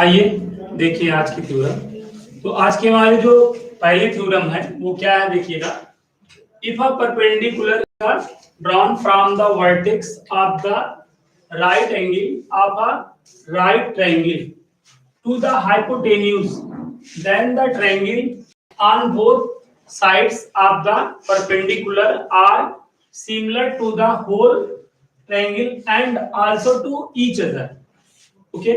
आइए देखिए आज की थ्योरम। तो आज के हमारे जो पहली थ्योरम है वो क्या है, देखिएगा। If a perpendicular drawn from the vertex of the right angle of a right triangle to the hypotenuse, then the triangle on both sides of the perpendicular are similar to the whole triangle and also to each other. Okay?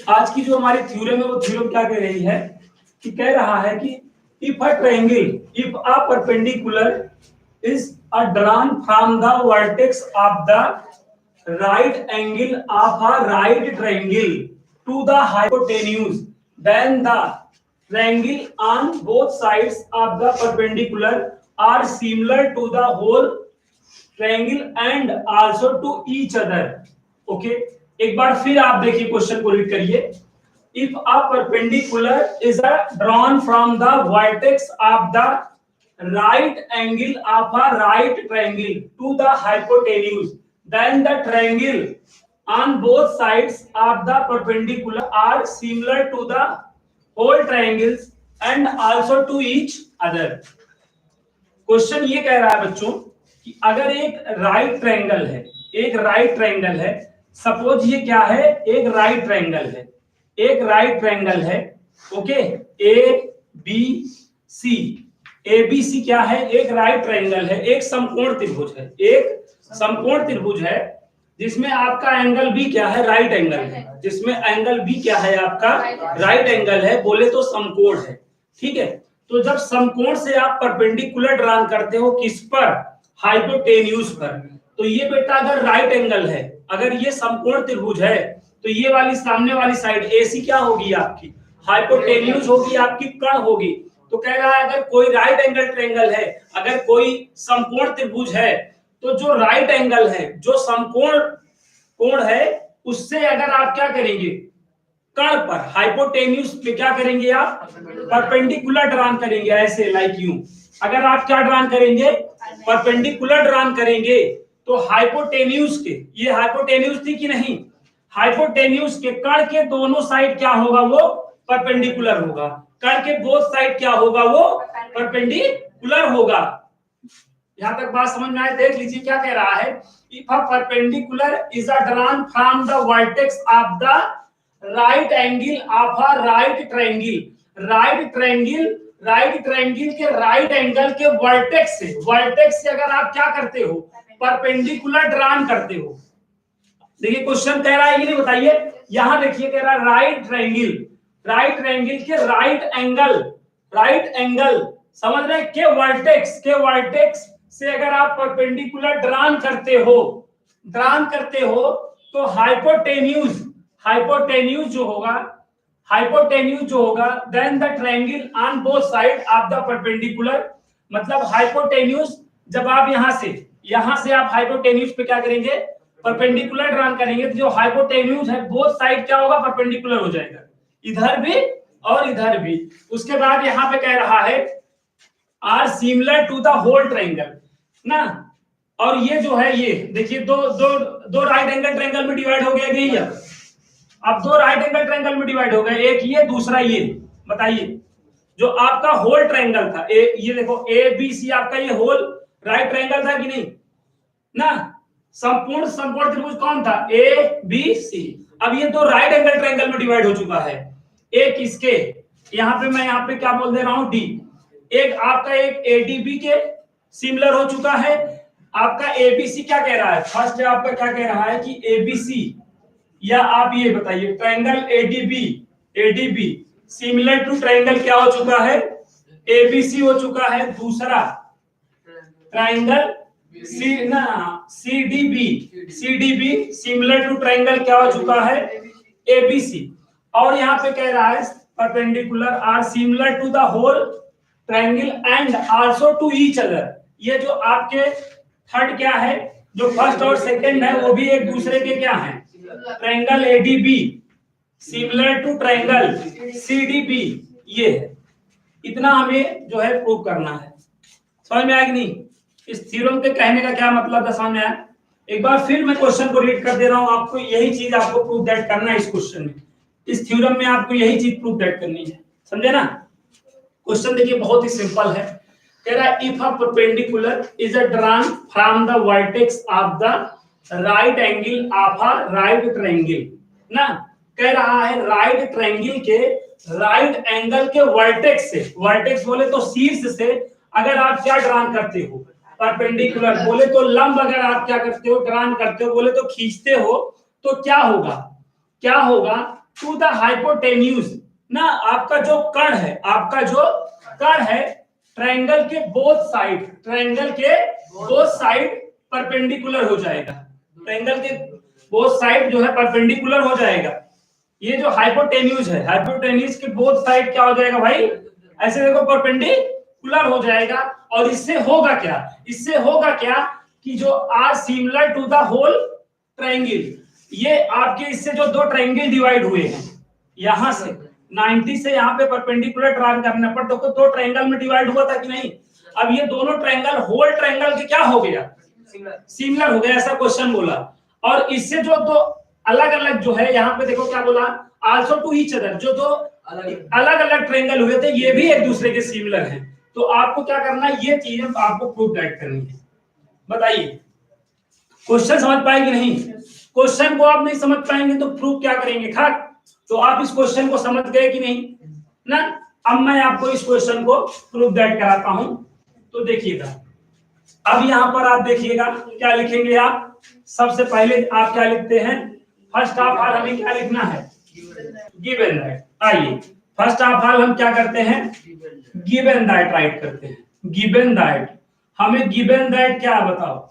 आज की जो हमारी theorem है वो theorem क्या कह रही है कि कह रहा है कि if a triangle, if a perpendicular is drawn from the vertex of the right angle of a right triangle to the hypotenuse, then the triangle on both sides of the perpendicular are similar to the whole triangle and also to each other. Okay? एक बार फिर आप देखिए question को read करिए। If a perpendicular is drawn from the vertex of the right angle of a right triangle to the hypotenuse, then the triangle on both sides of the perpendicular are similar to the whole triangles and also to each other. Question ये कह रहा है बच्चों कि अगर एक right triangle है, एक राइट ट्रायंगल है, सपोज ये क्या है, एक राइट ट्रायंगल है, एक राइट ट्रायंगल है, okay, A B C, A B C क्या है, एक राइट ट्रायंगल है, एक समकोण त्रिभुज है, एक समकोण त्रिभुज है जिसमें आपका एंगल भी क्या है, राइट एंगल है, जिसमें एंगल भी क्या है, आपका राइट एंगल है, बोले तो समकोण है। ठीक है, तो जब समकोण से आप परपेंडिकुलर ड्रॉ करते हो किस पर, हाइपोटेन्यूज पर, तो ये बेटा अगर राइट एंगल है, अगर ये समकोण त्रिभुज है, तो ये वाली सामने वाली साइड एसी क्या होगी, आपकी हाइपोटेन्यूज होगी, आपकी कर्ण होगी। तो कह रहा है अगर कोई राइट एंगल ट्रायंगल है, अगर कोई समकोण त्रिभुज है, तो जो राइट एंगल है, जो समकोण कोण है, उससे अगर आप क्या करेंगे, कर्ण पर हाइपोटेन्यूज पे क्या करेंगे, आप परपेंडिकुलर ड्रॉ करेंगे, ऐसे लाइक यू। अगर आप क्या ड्रॉ करेंगे, परपेंडिकुलर ड्रॉ करेंगे, तो हाइपोटेन्यूज के, ये हाइपोटेन्यूज थी कि नहीं, हाइपोटेन्यूज के कर्ण के दोनों साइड क्या होगा, वो परपेंडिकुलर होगा, कर्ण के बोथ साइड क्या होगा, वो परपेंडिकुलर होगा। यहां तक बात समझ में आए, देख लीजिए क्या कह रहा है। If a perpendicular is drawn from the vertex of the right angle of a right triangle, right triangle, right triangle के राइट एंगल के वर्टेक्स से अगर आप क्या करते हो, परपेंडिकुलर ड्रॉ करते हो। देखिए क्वेश्चन कह रहा है, ये नहीं बताइए, यहां देखिए कह रहा है राइट ट्रायंगल, राइट ट्रायंगल के राइट एंगल समझ रहे हैं, के वर्टेक्स से अगर आप परपेंडिकुलर ड्रॉ करते हो, तो हाइपोटेन्यूज जो होगा then the triangle on both side of the perpendicular, मतलब हाइपोटेन्यूज जब आप यहां से आप हाइपोटेन्यूज पे क्या करेंगे, परपेंडिकुलर ड्रॉ करेंगे, तो जो हाइपोटेन्यूज है बोथ साइड क्या होगा, परपेंडिकुलर हो जाएगा, इधर भी और इधर भी। उसके बाद यहां पे कह रहा है are similar to the whole triangle ना, और ये जो है, ये देखिए दो राइट एंगल ट्रायंगल में डिवाइड हो गया कि अब दो राइट एंगल ट्रायंगल में डिवाइड हो गए, एक ये दूसरा ये। बताइए जो आपका होल ट्रायंगल था, ये देखो ए बी सी, आपका ये होल राइट ट्रायंगल था कि नहीं ना, संपूर्ण त्रिभुज कौन था, ए बी सी। अब ये दो राइट एंगल ट्रायंगल में डिवाइड हो चुका है, एक इसके मैं यहाँ पे क्या बोल दे रहा हूं, डी, एक आपका एक एडीबी के सिमिलर हो चुका है, आपका एबीसी क्या कह रहा है, फर्स्ट आपका क्या कह रहा है कि एबीसी, या आप ये बताइए triangle ADB similar to triangle क्या हो चुका है, एबीसी हो चुका है। दूसरा triangle CDB similar to triangle क्या हो चुका है, एबीसी। और यहाँ पे कह रहा है perpendicular are similar to the whole triangle and also to each other. ये जो आपके थर्ड क्या है, जो फर्स्ट और सेकंड है, वो भी एक दूसरे के क्या है, triangle ADB similar to triangle CDB, ये है। इतना हमें जो है प्रूव करना है। समझ में आया कि नहीं, इस थ्योरम के कहने का क्या मतलब है, समझ में आया। एक बार फिर मैं क्वेश्चन को रीड कर दे रहा हूं आपको, यही चीज आपको प्रूव दैट करना है इस क्वेश्चन में। इस थ्योरम में आपको यही चीज प्रूव दैट करनी है, समझे ना। क्वेश्चन देखिए बहुत ही सिंपल है, कह रहा है if a perpendicular is a drawn from the vertex of the right angle of a right triangle ना, कह रहा है राइट ट्रायंगल के राइट एंगल के वर्टेक्स से, वर्टेक्स बोले तो शीर्ष से अगर आप क्या ड्रॉन करते हो परपेंडिकुलर, बोले तो लंब अगर आप क्या करते हो ड्रॉन करते हो, बोले तो खींचते हो, तो क्या होगा, क्या होगा टू द हाइपोटेन्यूज ना, आपका जो कर्ण है, आपका जो कर्ण है ट्रायंगल के बोथ साइड, ट्रायंगल के बोथ साइड परपेंडिकुलर हो जाएगा, ट्रायंगल के बोथ साइड जो है परपेंडिकुलर हो जाएगा। ये जो हाइपोटेन्यूज है, हाइपोटेन्यूज के बोथ साइड क्या हो जाएगा भाई, ऐसे देखो परपेंडिकुलर हो जाएगा। और इससे होगा क्या, इससे होगा क्या कि जो are similar to the whole triangle, ये आपके इससे जो दो ट्रायंगल डिवाइड हुए हैं, यहां से 90 से यहाँ पे परपेंडिकुलर ड्रॉ करना पड़ता, तो दो ट्रायंगल में डिवाइड हुआ था कि नहीं, अब ये दोनों ट्रायंगल होल ट्रायंगल के क्या हो गया, सिमिलर हो गया, ऐसा क्वेश्चन बोला। और इससे जो दो अलग अलग जो है, यहाँ पे देखो क्या बोला, आल्सो टू ईच अदर, जो दो अलग अलग ट्रायंगल हुए थे ये भी एक दूसरे के सिमिलर हैं। तो आपको क्या करना है, ये चीजें आपको प्रूव दैट करनी है। बताइए क्वेश्चन समझ पाए कि नहीं, क्वेश्चन को आप नहीं समझ पाएंगे तो प्रूव क्या करेंगे खाक। तो आप इस क्वेश्चन को समझ गए कि नहीं ना। अब मैं आपको इस क्वेश्चन को प्रूव दैट कराता हूं। तो देखिएगा, अब यहां पर आप देखिएगा क्या लिखेंगे आप, सबसे पहले आप क्या लिखते हैं, फर्स्ट ऑफ ऑल हमें क्या लिखना है, गिवन दैट। आइए फर्स्ट ऑफ ऑल हम क्या करते हैं, गिवन दैट राइट करते हैं, गिवन दैट। हमें गिवन दैट क्या बताओ,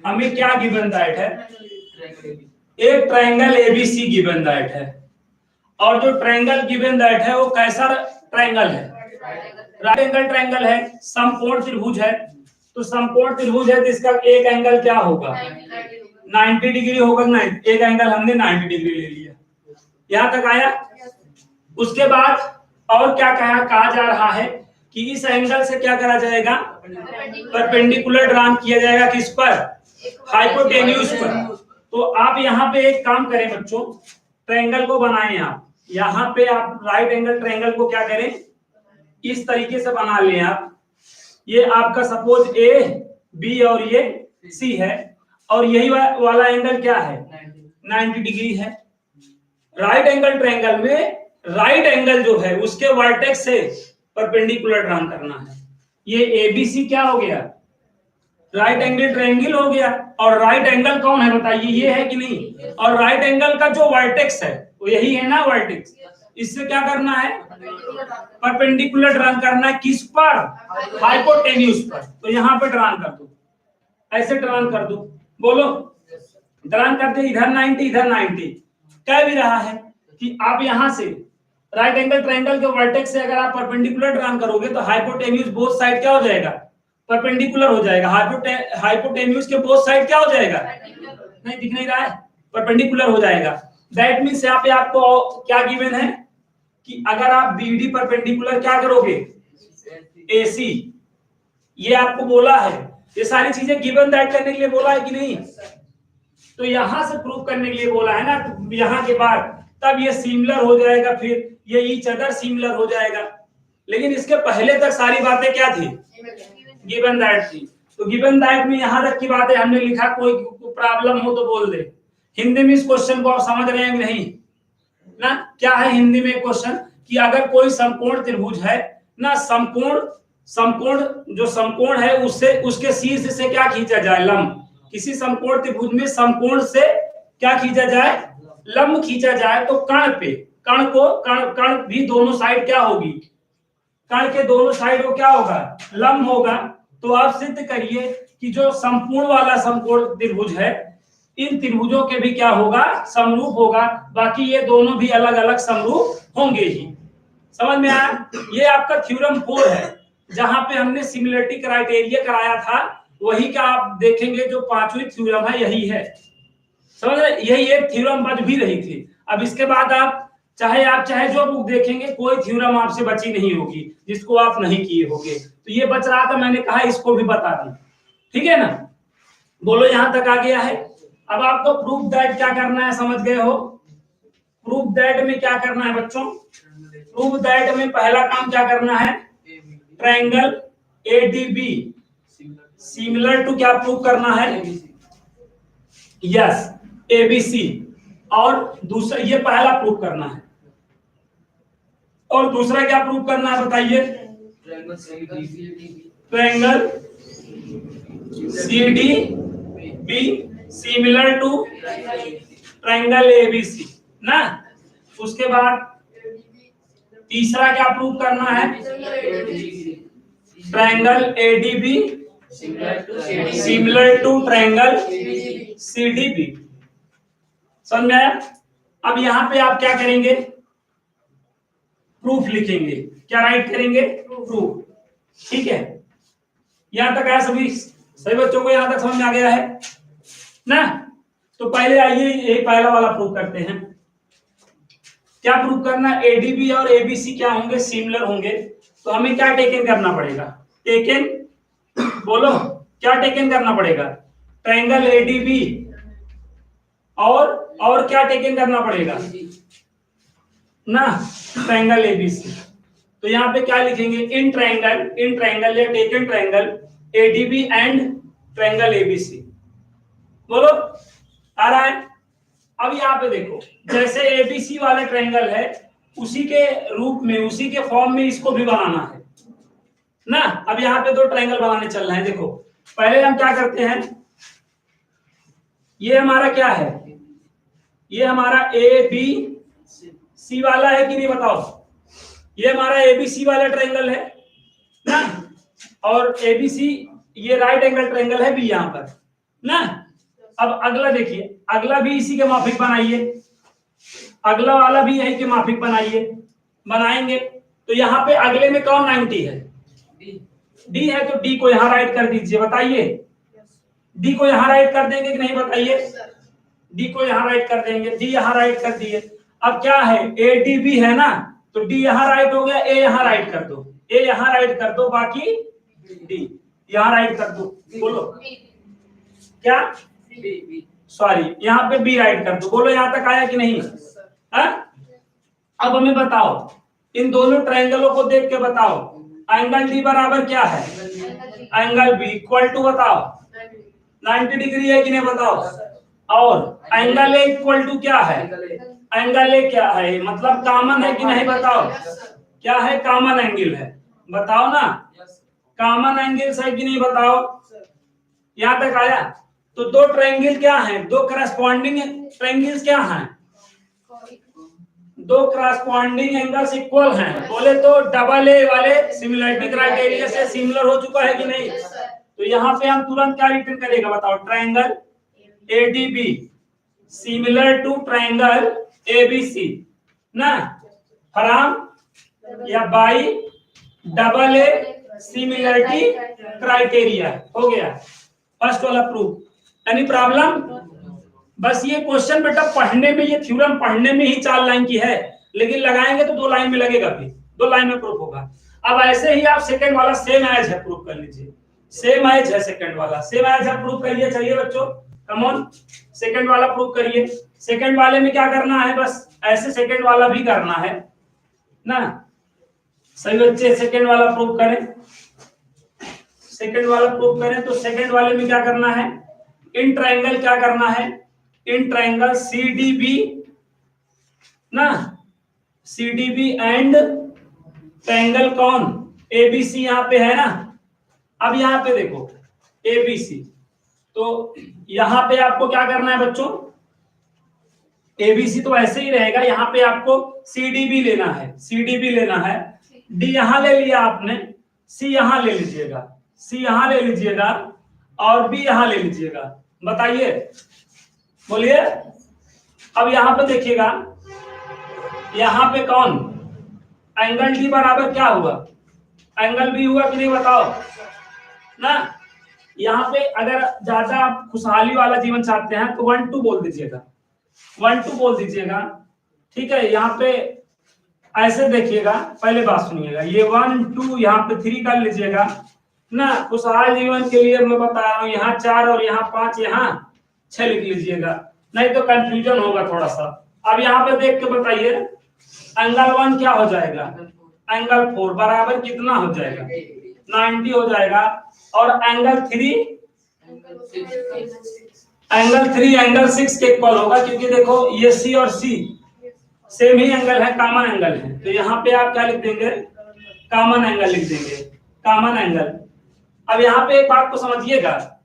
हमें क्या गिवन दैट है, एक ट्रायंगल एबीसी गिवन दैट है। और जो ट्रायंगल गिवन दैट है वो कैसा ट्रायंगल है, राइट एंगल ट्रायंगल है, समकोण त्रिभुज है। तो समकोण त्रिभुज है तो इसका एक एंगल क्या होगा, 90 डिग्री होगा ना, एक एंगल हमने 90 डिग्री ले लिया, यहां तक आया। उसके बाद और क्या कहा जा रहा है कि इस एंगल से क्या करा जाएगा, परपेंडिकुलर ड्रॉ किया जाएगा, किस पर, हाइपोटेन्यूज पर। तो आप यहाँ पे एक काम करें बच्चों, ट्रायंगल को बनाएं आप, यहाँ पे आप राइट एंगल ट्रायंगल को क्या करें, इस तरीके से बना लें आप। ये आपका सपोज ए बी और ये सी है, और यही वाला एंगल क्या है, 90 डिग्री है। राइट एंगल ट्रायंगल में राइट एंगल जो है उसके वर्टेक्स से परपेंडिकुलर ड्रॉ करना है। ये एबीसी क्या हो गया, राइट एंगल ट्रायंगल हो गया। और राइट एंगल कौन है बताइए, ये है कि नहीं। और राइट एंगल का जो वर्टेक्स है वो यही है ना वर्टेक्स, इससे क्या करना है, परपेंडिकुलर ड्रॉ करना है, किस पर, हाइपोटेन्यूज पर। तो यहाँ पे ड्रॉ कर दो, ऐसे ड्रॉ कर दो, बोलो ड्रॉ करते, इधर 90 इधर 90, कह भी रहा है कि आप यहाँ से राइट एंगल ट्रायंगल के वर्टेक्स से अगर आप परपेंडिकुलर ड्रॉ करोगे तो हाइपोटेन्यूज बोथ साइड क्या हो जाएगा, परपेंडिकुलर हो जाएगा। हाइपोटेन्यूज के बोथ साइड क्या हो जाएगा, नहीं दिख नहीं रहा है, परपेंडिकुलर हो जाएगा। दैट मींस यहाँ पे आपको क्या गिवन है कि अगर आप बीडी परपेंडिकुलर क्या करोगे, एसी, ये आपको बोला है। ये सारी चीजें गिवन दैट करने के लिए बोला है कि नहीं, तो यहां से प्रूव करने के लिए बोला है ना। तो यहाँ के बाद तब ये सिमिलर हो जाएगा, फिर ये ईच अदर सिमिलर हो जाएगा। लेकिन इसके पहले तक सारी बातें क्या थी, गिवन दैट थी। तो गिवन दैट में यहां तक की बातें हमने लिखा, कोई प्रॉब्लम हो तो बोल दे। हिंदी में इस क्वेश्चन को आप समझ रहे हैं कि नहीं ना, क्या है हिंदी में क्वेश्चन कि अगर कोई समकोण त्रिभुज है ना, समकोण जो समकोण है उससे उसके शीर्ष से क्या खींचा जाए, लंब। किसी समकोण त्रिभुज में समकोण से क्या खींचा जाए, लंब खींचा जाए। तो कर्ण पे, कर्ण भी दोनों साइड क्या होगी, कर्ण के दोनों साइड को क्या होगा, लंब होगा। तो आप सिद्ध करिए कि जो संपूर्ण वाला समकोण त्रिभुज है इन त्रिभुजों के भी क्या होगा, समरूप होगा। बाकी ये दोनों भी अलग अलग समरूप होंगे ही। समझ में आया। ये आपका थ्योरम 4 है, जहां पे हमने सिमिलरिटी क्राइटेरिया कराया था, वही का आप देखेंगे जो पांचवी थ्योरम है यही है। समझ रहे, यही एक थ्योरम बच भी रही थी। अब इसके बाद आप चाहे जो बुक देखेंगे, कोई थ्योरम आपसे बची नहीं होगी जिसको आप नहीं किए होंगे। तो ये बच रहा था, मैंने कहा इसको भी बता दूं, ठीक है ना। बोलो यहां तक आ गया है। अब आपको प्रूफ दैट क्या करना है, समझ गए हो। प्रूफ दैट में क्या करना है बच्चों? प्रूफ दैट में पहला काम क्या करना है? ट्रायंगल एडीबी सिमिलर टू क्या प्रूव करना है? Yes, ABC. और दूसरा ये पहला प्रूव करना है, और दूसरा क्या प्रूव करना है बताइए? Triangle C D B similar to triangle ABC ना। उसके बाद तीसरा क्या प्रूव करना है? Triangle ADB similar to triangle CDB. समझ में आया? अब यहां पे आप क्या करेंगे? प्रूफ लिखेंगे। क्या राइट करेंगे? प्रूफ। ठीक है, यहां तक आया सभी सभी बच्चों को? यहां तक समझ में आ गया है ना? तो पहले आइए यही पहला वाला प्रूफ करते हैं। क्या प्रूफ करना? एडीबी और एबीसी क्या होंगे? सिमिलर होंगे। तो हमें क्या टेकन करना पड़ेगा? टेकन बोलो, क्या टेकन करना पड़ेगा? ट्रायंगल एडीबी और क्या टेकन करना पड़ेगा ना? Triangle ABC. तो यहाँ पे क्या लिखेंगे? इन ट्रायंगल या taken triangle ADB and triangle ABC. बोलो, आ रहा है? अब यहाँ पे देखो, जैसे एबीसी वाला ट्रायंगल है उसी के रूप में, उसी के फॉर्म में इसको भी बनाना है ना। अब यहाँ पे दो ट्रायंगल बनाने चल रहे हैं। देखो, पहले हम क्या करते हैं? ये हमारा क्या है? ये हमारा ए बी सी वाला है कि नहीं बताओ? ये हमारा एबीसी वाला ट्रायंगल है ना, और एबीसी ये राइट एंगल ट्रायंगल है भी यहाँ पर ना। अब अगला देखिए, अगला भी इसी के माफिक बनाइए, अगला वाला भी यही के माफिक बनाइए, बनाएंगे। तो यहाँ पे अगले में कौन 90 है? डी है, तो डी को यहाँ राइट कर दीजिए। बताइए, डी को यहाँ राइट कर देंगे कि नहीं? बताइए, डी को यहाँ राइट कर देंगे। डी यहाँ राइट कर दिए। अब क्या है? ए डी बी है ना, तो डी यहाँ राइट हो गया, ए यहाँ राइट कर दो, ए यहाँ राइट कर दो, बाकी डी यहाँ राइट कर दो। बोलो क्या? सॉरी, यहाँ पे बी राइट कर दो। बोलो यहाँ तक आया कि नहीं? अब हमें बताओ, इन दोनों ट्रायंगलों को देख के बताओ, एंगल डी बराबर क्या है? एंगल बी इक्वल टू बताओ 90 डिग्री है कि नहीं? बताओ। और एंगल ए इक्वल टू क्या है? एंगल ए क्या है? मतलब कॉमन है कि नहीं? बताओ, क्या है? कॉमन एंगल है। बताओ ना, कॉमन एंगल्स है कि नहीं? बताओ, यहां तक आया? तो दो ट्रायंगल क्या हैं? दो करस्पॉन्डिंग ट्रायंगल्स क्या हैं? दो करस्पॉन्डिंग एंगल्स इक्वल हैं। बोले तो डबल ए वाले सिमिलरिटी क्राइटेरिया से सिमिलर हो चुका है कि नहीं? तो यहाँ पे हम तुरंत क्या रिटर्न करेगा? बताओ, triangle ADB similar to triangle ABC ना, फ्रॉम या by double A similarity criteria. हो गया फर्स्ट वाला प्रूफ। Any problem? बस ये क्वेश्चन बेटा पढ़ने में, ये थ्योरम पढ़ने में ही 4 लाइन की है, लेकिन लगाएंगे तो 2 लाइन में लगेगा, फिर 2 लाइन में प्रूफ होगा। अब ऐसे ही आप सेकंड वाला सेम एज है प्रूफ कर लीजिए। सेम एज है सेकंड वाला, सेम एज है प्रूफ करिए। चलिए बच्चों, कम ऑन, सेकंड वाला प्रूफ करिए। सेकंड वाले में क्या करना है? बस ऐसे सेकंड वाला भी करना है ना। सभी बच्चे सेकंड वाला प्रूफ करें। सेकंड वाला प्रूफ करें तो सेकंड वाले में क्या करना है? इन ट्रायंगल क्या करना है? इन ट्रायंगल सीडीबी ना, सीडीबी एंड ट्रायंगल कौन? एबीसी यहाँ पे है ना। अब यहाँ पे देखो एबीसी, तो यहाँ पे आपको क्या करना है बच्चों? एबीसी तो ऐसे ही रहेगा, यहाँ पे आपको सीडीबी लेना है, सीडीबी लेना है। डी यहाँ ले लिया आपने, सी यहाँ ले लीजिएगा, सी यहाँ ले लीजिएगा, और बी यहाँ ले लीजिएगा। बताइए, बोलिए। अब यहाँ पे देखिएगा, यहाँ पे कौन? एंगल डी बराबर क्या हुआ? एंगल बी हुआ कि नहीं? बताओ ना। यहाँ पे अगर ज्यादा आप खुशहाली वाला जीवन चाहते हैं तो 1 2 बोल दीजिएगा, 1 2 बोल दीजिएगा। ठीक है, यहाँ पे ऐसे देखिएगा, पहले बात सुनिएगा, ये 1 2 यहाँ पे 3 कर लीजिएगा ना। खुशहाल जीवन के लिए मैं बता रहा हूँ, यहाँ 4 और यहाँ 5, यहाँ 6 लिख लीजिएगा, नहीं तो कंफ्यूजन होगा थोड़ा सा। अब यहाँ पे देख के बताइए, एंगल 1 क्या हो जाएगा, एंगल 4 बराबर कितना हो जाएगा, 90 हो जाएगा। और एंगल 3 एंगल 6 के इक्वल होगा, क्योंकि देखो ये सी और सी सेम ही एंगल है, कॉमन एंगल है। तो यहाँ पे आप क्या लिख देंगे, कॉमन एंगल लिख देंगे, कॉमन एंगल। अब यहाँ पे एक बात को समझिएगा,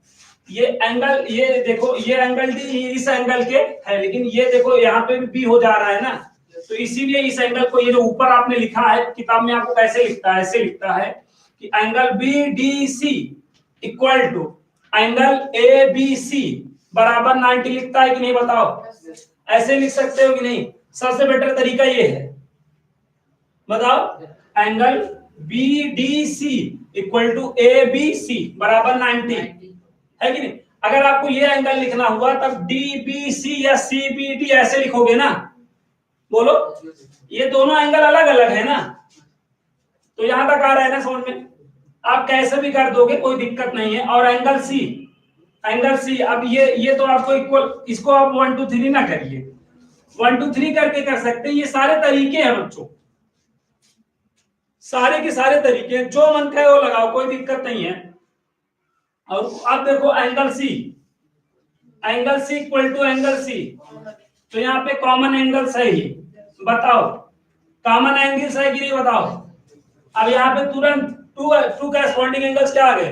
ये एंगल, ये देखो ये एंगल डी इस एंगल के है, लेकिन ये देखो यहाँ पे भी बी हो जा रहा है ना, तो इसीलिए इस एंगल को, ये जो ऊपर आपने लिखा है किताब में, आपको कैसे लिखता है, ऐसे लिखता है कि angle B D C equal to angle A B C बराबर 90 लिखता है कि नहीं, बताओ। ऐसे लिख सकते हो कि नहीं? सबसे बेटर तरीका ये है, बताओ। Angle B D C equal to A B C बराबर 90 है कि नहीं? अगर आपको ये एंगल लिखना हुआ तब डी बी सी या सी बी डी ऐसे लिखोगे ना, बोलो। ये दोनों एंगल अलग अलग है ना, तो यहां तक आ रहा है ना समझ में? आप कैसे भी कर दोगे, कोई दिक्कत नहीं है। और एंगल सी, अब ये तो आपको इक्वल, इसको आप 1 2 3 ना करिए, 1 2 3 करके कर सकते हैं। ये सारे तरीके हैं बच्चों, सारे के सारे तरीके, जो मन करे वो लगाओ, कोई दिक्कत नहीं है। और अब देखो angle C equal to angle C, तो यहाँ पे कॉमन एंगल्स है ही, बताओ कॉमन एंगल्स है कि नहीं, बताओ। अब यहाँ पे तुरंत टू कॉरेस्पॉन्डिंग एंगल्स क्या आ गए,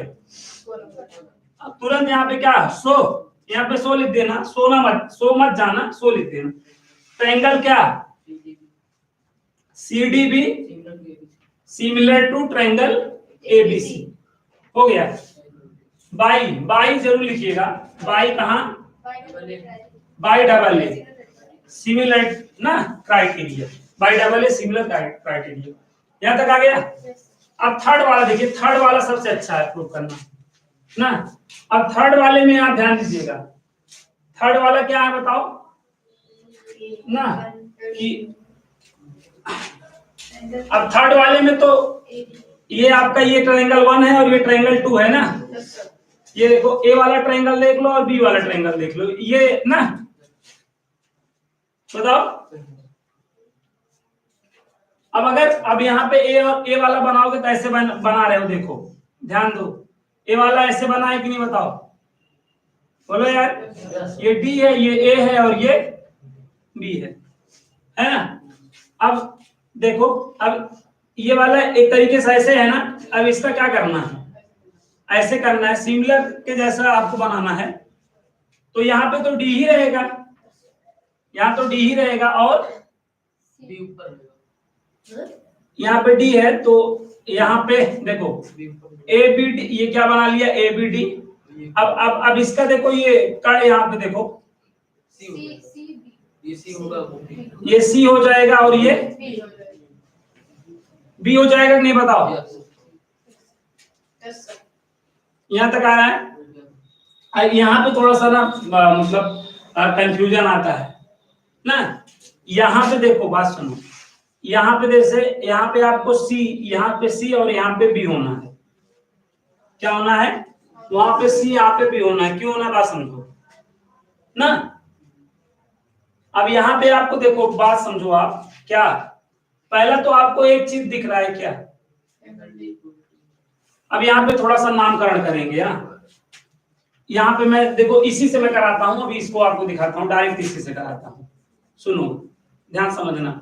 अब तुरंत यहाँ पे क्या, यहाँ पे 100 लिख देना, 100 मत जाना, 100 लिख देना। तो एंगल क्या, C D B similar to triangle ABC हो गया। बाई जरूर लिखिएगा, बाई कहां, बाई डबल ए सिमिलर ना criteria, by double A similar criteria. यहां तक आ गया। अब थर्ड वाला देखिए, थर्ड वाला सबसे अच्छा है प्रूव करना ना। अब थर्ड वाले में आप ध्यान दीजिएगा, थर्ड वाला क्या है बताओ ना, कि अब थर्ड वाले में तो ये आपका ये ट्रायंगल 1 है और ये ट्रायंगल 2 है ना। ये देखो ए वाला ट्रायंगल देख लो और बी वाला ट्रायंगल देख लो, ये ना, बताओ। अब अगर अब यहाँ पे ए वाला बनाओगे तो ऐसे बना रहे हो, देखो ध्यान दो, ए वाला ऐसे बना है कि नहीं, बताओ, बोलो यार। ये डी है, ये ए है और ये बी है ना। अब देखो, अब ये वाला एक तरीके से ऐसे है ना, अब इसका क्या करना है, ऐसे करना है, सिमिलर के जैसा आपको बनाना है। तो यहाँ पे तो डी ही रहेगा, यहाँ तो डी ही रहेगा, और यहाँ पे डी है, तो यहाँ पे देखो ए बी डी, ये क्या बना लिया, ए बी डी। अब इसका देखो, ये कड़ यहाँ पे देखो, ये सी हो जाएगा और ये बी हो जाएगा कि नहीं, बताओ। यहां तक आ रहा है। यहाँ पे थोड़ा सा ना मतलब कंफ्यूजन आता है ना। यहाँ पे देखो, बात सुनो, यहाँ पे जैसे यहाँ पे आपको सी, यहाँ पे सी और यहाँ पे बी होना है। क्या होना है, वहां पे सी, यहाँ पे बी होना है। क्यों होना, बात समझो ना। अब यहाँ पे आपको देखो, बात समझो आप, क्या पहला तो आपको एक चीज दिख रहा है, क्या। अब यहाँ पे थोड़ा सा नामकरण करेंगे। यहाँ पे मैं देखो, इसी से मैं कराता हूँ, अभी इसको आपको दिखाता हूँ, डायरेक्ट इसी से कराता हूँ। सुनो, ध्यान समझना,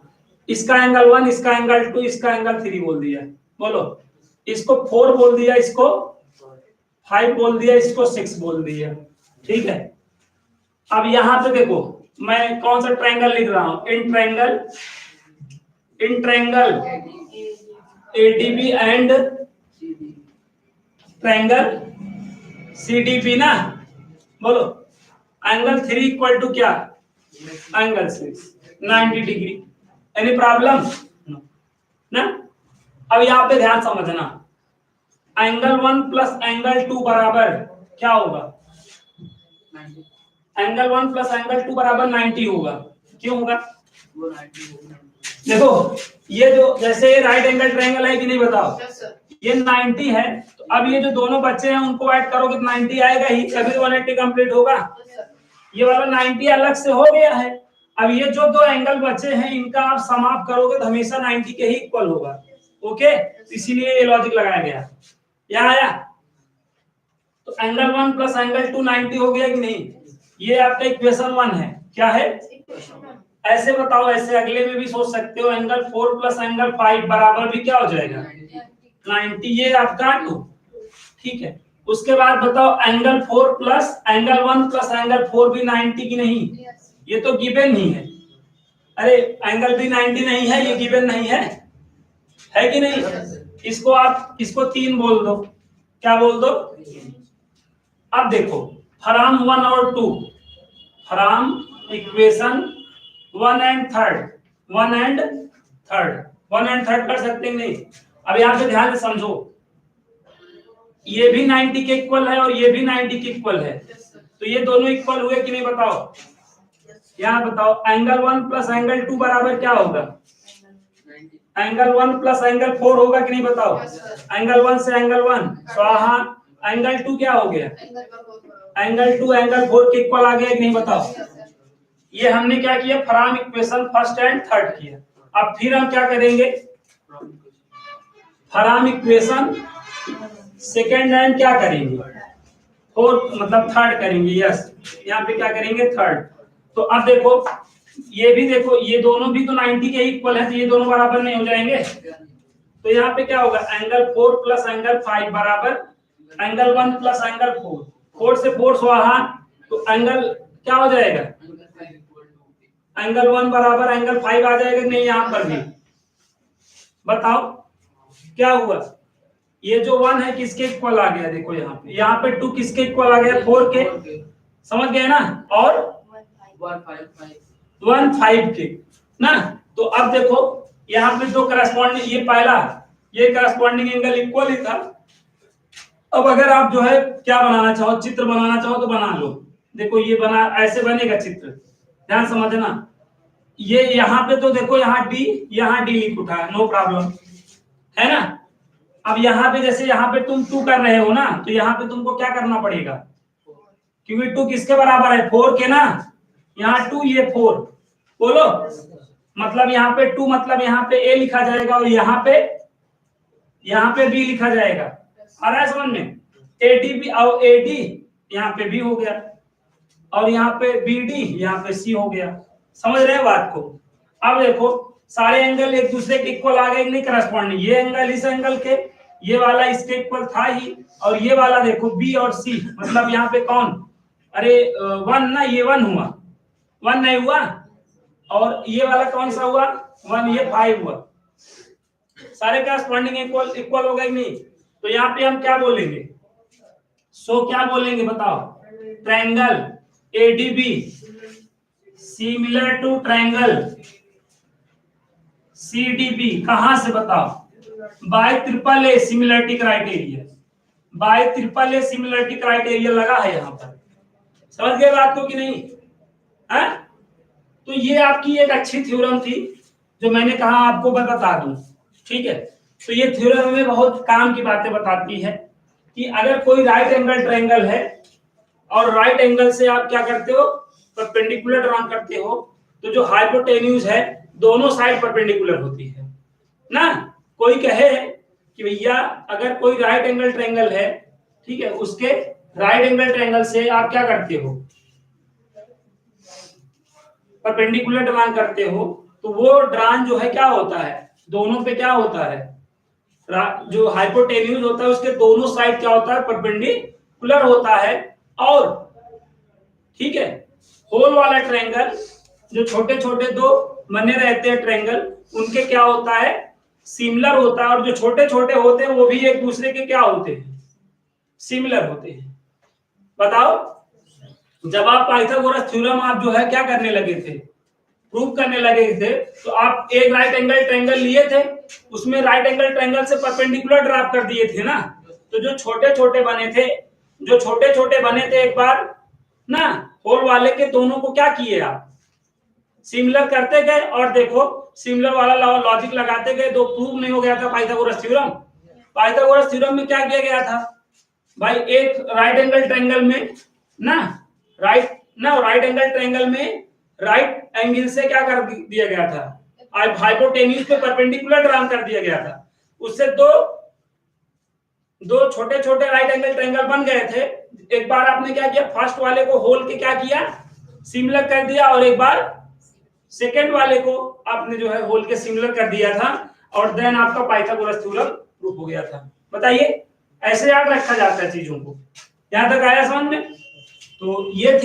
इसका एंगल 1, इसका एंगल 2, इसका एंगल 3 बोल दिया, बोलो। इसको 4 बोल दिया, इसको 5 बोल दिया, इसको 6 बोल दिया, ठीक है। अब यहाँ पे देखो, मैं कौन सा ट्रायंगल लिख रहा हूँ, in triangle ADB and triangle CDP ना, बोलो। एंगल 3 इक्वल टू क्या, एंगल 6, 90 डिग्री। एनी प्रॉब्लम ना। अब यहाँ पे ध्यान समझना, एंगल 1 प्लस एंगल 2 बराबर क्या होगा, एंगल 1 प्लस एंगल 2 बराबर 90 होगा। क्यों होगा, देखो ये जो जैसे राइट एंगल ट्रायंगल है कि नहीं, बताओ। ये 90 है, तो अब ये जो दोनों बच्चे हैं उनको ऐड करोगे तो 90 आएगा ही, तभी 180 कंप्लीट होगा। ये वाला 90 अलग से हो गया है, अब ये जो दो एंगल बचे हैं इनका आप समाप्त करोगे तो हमेशा 90 के ही इक्वल होगा। ओके, इसीलिए ये लॉजिक लगाया गया। यहाँ आया तो एंगल 1 प्लस एंगल 2 90 हो गया कि नहीं? ये आपका इक्वेशन 1 है। क्या है? ऐसे बताओ, ऐसे अगले में भी सोच सकते हो, एंगल 4 प्लस एंगल 5 बराबर भी क्या हो जाएगा? 90। ये आपका 2। ठीक है, उसके बाद बताओ angle 4 plus angle 1 plus angle 4 भी 90 की नहीं? ये तो गिवन ही है। अरे एंगल भी 90 नहीं है, ये गिवन नहीं है कि नहीं? इसको आप इसको 3 बोल दो। क्या बोल दो? अब देखो फ्रॉम 1 और 2, from equation 1 and third, 1 and third कर सकते हैं नहीं? अब यहाँ पे ध्यान से समझो, ये भी 90 के इक्वल है और ये भी 90 के इक्वल है, तो ये दोनों इक्वल हुए कि नहीं बताओ? यहाँ बताओ एंगल 1 प्लस एंगल 2 बराबर क्या होगा? एंगल 1 प्लस एंगल 4 होगा कि नहीं बताओ? एंगल 1 से एंगल 1 स्वाहा, एंगल 2 क्या हो गया? एंगल 2 एंगल 4 के इक्वल आ गया कि नहीं बताओ? ये हमने क्या किया? From equation first and third किया। अब फिर हम क्या करेंगे? फ्रॉम इक्वेशन सेकेंड एंड क्या करेंगे? फोर्थ, मतलब थर्ड करेंगे। यस, यहाँ पे क्या करेंगे? थर्ड। तो अब देखो, ये भी देखो, ये दोनों भी तो 90 के इक्वल है, तो ये दोनों बराबर नहीं हो जाएंगे? तो यहाँ पे क्या होगा? एंगल 4 प्लस एंगल 5 बराबर एंगल 1 प्लस एंगल 4, 4 से 4 स्वाहा, तो एंगल क्या हो जाएगा? एंगल 1 बराबर एंगल 5 आ जाएगा नहीं? यहाँ पर भी बताओ क्या हुआ? ये जो 1 है किसके इक्वल आ गया? देखो यहाँ पे 2 किसके इक्वल आ गया? 4 के। समझ गए ना? और 1 5 के ना। तो अब देखो यहाँ पे दो करस्पॉन्डिंग, ये पहला, ये करस्पॉन्डिंग एंगल इक्वल ही था। अब अगर आप जो है क्या बनाना चाहो, चित्र बनाना चाहो तो बना लो। देखो ये बना, ऐसे बनेगा चित्र, ध्यान समझना। ये यहाँ पे तो देखो, यहाँ डी लिख उठा है, नो प्रॉब्लम है ना। अब यहाँ पे जैसे यहाँ पे तुम 2 कर रहे हो ना, तो यहाँ पे तुमको क्या करना पड़ेगा? क्योंकि 2 किसके बराबर है? 4 के ना। यहाँ 2, ये 4, बोलो मतलब यहाँ पे 2, मतलब यहाँ पे ए लिखा जाएगा और यहाँ पे बी लिखा जाएगा। आ रहा है समझ में? एडी भी, और एडी यहाँ पे बी हो गया, और यहाँ पे बीडी, यहाँ पे सी हो गया। समझ रहे हैं बात को? अब देखो सारे एंगल एक दूसरे के इक्वल आ गए नहीं? करस्पॉन्डिंग, ये एंगल इस एंगल के, ये वाला इसके इक्वल था ही, और ये वाला देखो बी और सी, मतलब यहाँ पे कौन? अरे 1 ना, ये 1 हुआ, 1 नहीं हुआ, और ये वाला कौन सा हुआ? 1, ये 5 हुआ। सारे करस्पॉन्डिंग इक्वल हो गए नहीं? तो यहाँ पे हम क्या बोलेंगे? सो क्या बोलेंगे बताओ? Triangle ADB similar to triangle CDB. कहां से बताओ? By triple A similarity criteria. By triple A similarity criteria लगा है यहाँ पर। समझ गए बात को कि नहीं? है? तो ये आपकी एक अच्छी थ्योरम थी जो मैंने कहा आपको बता दूं। ठीक है, तो ये थ्योरम हमें बहुत काम की बातें बताती है कि अगर कोई राइट एंगल ट्रायंगल है और राइट एंगल से आप क्या करते हो? परपेंडिकुलर ड्रॉ करते हो, तो जो हाइपोटेन्यूज है दोनों साइड परपेंडिकुलर होती है ना। कोई कहे कि भैया अगर कोई राइट एंगल ट्रायंगल है, ठीक है, उसके राइट एंगल ट्रायंगल से आप क्या करते हो? परपेंडिकुलर ड्रॉ करते हो, तो वो ड्रॉन जो है क्या होता है? दोनों पे क्या होता है? जो हाइपोटेन्यूज होता है उसके दोनों साइड क्या होता है? परपेंडिकुलर होता है। और ठीक है, होल वाला ट्रायंगल, जो छोटे छोटे दो बने रहते हैं ट्रायंगल, उनके क्या होता है? सिमिलर होता है। और जो छोटे छोटे होते हैं वो भी एक दूसरे के क्या होते हैं? सिमिलर होते हैं। बताओ, जब आप पाइथागोरस थ्योरम आप जो है क्या करने लगे थे? प्रूव करने लगे थे, तो आप एक राइट एंगल ट्रायंगल लिए थे, उसमें राइट एंगल ट्रायंगल से परपेंडिकुलर ड्रॉ कर दिए थे ना। तो जो छोटे छोटे बने थे एक बार ना, होल वाले के दोनों को क्या किए आप? सिमिलर करते गए, और देखो सिमिलर वाला लॉजिक लगाते गए, तो प्रूव नहीं हो गया था पाइथागोरस थ्योरम। पाइथागोरस थ्योरम में क्या किया गया था भाई? एक राइट एंगल ट्रायंगल में ना, राइट एंगल ट्रायंगल में राइट एंगल से क्या कर दिया गया था, हाइपोटेन्यूज पे परपेंडिकुलर ड्रॉ कर दिया गया था। उससे दो छोटे छोटे राइट एंगल ट्रायंगल बन गए थे। एक बार आपने क्या किया, फर्स्ट वाले को होल के क्या किया, सिमिलर कर दिया, और एक बार सेकेंड वाले को आपने जो है होल के सिमिलर कर दिया था, और देन आपका पाइथागोरस थ्योरम प्रूफ हो गया था। बताइए, ऐसे याद रखा जाता है चीजों को। यहां तक आया समझ में? तो ये